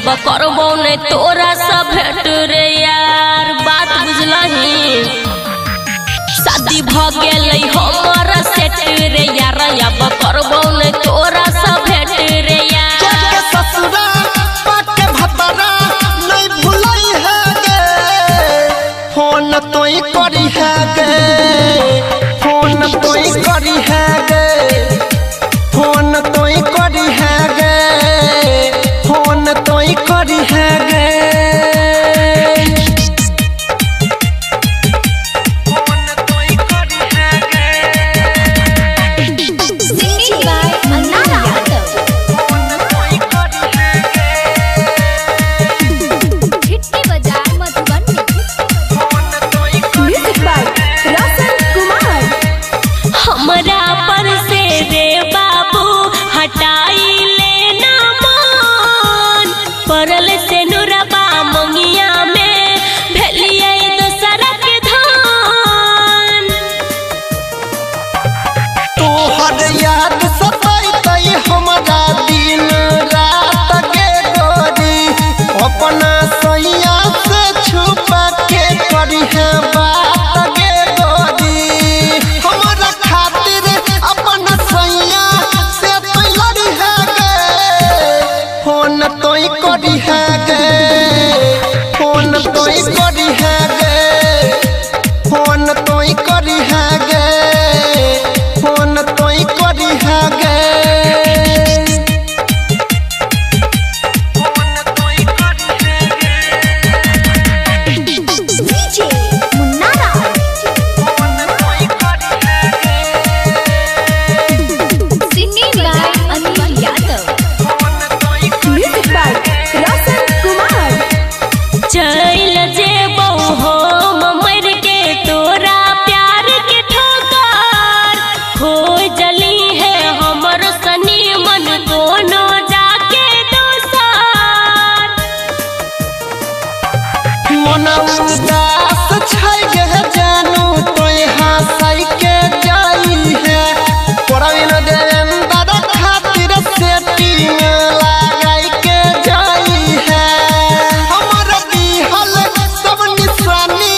अब करबो ने तोरा सब भेट रे यार, बात बुझलही। शादी भ गेलै हमर सेट रे यार, अब करबो ने तोरा सब भेट रे यार। ससुरा पाके भतरा नहीं भुलई है गे, फोन तोई करी है गे, फोन तोई करी है गे, फोन तोई करी है गे, फोन तोई करी है गे। परल से नुरबा मंगिया में भेलिए दोसरा के धान। तोहर याद सताई हमरा दिन रात के गोरी, अपना सैया से छुपा के करी है बात गे गोरी। हमरा खातिर अपना सैया से तोई लड़ी है गे, फोन तोई करी है गे, फोन तोई करी है गे, फोन तोई करी है गे, फोन तोई करी है गे। चल जेबो हम मर के तोरा प्यार के ठोकर, हो जली है हमर सनी मन कोनो जाके दोसर। मन उदास छै गे जानू तोय हंसाई के जाई है, परवीन देवेंद्र खातिर सेटिंग लगाई के जाई है। हमर दिहल सब निशानी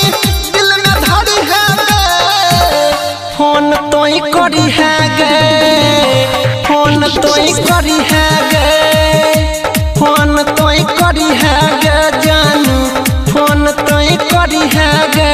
दिल में धरी है गे, फोन तोई करी है गे, फोन तोई करी है गे, फोन तोई करी है गे जानू, फोन तोई करी है गे।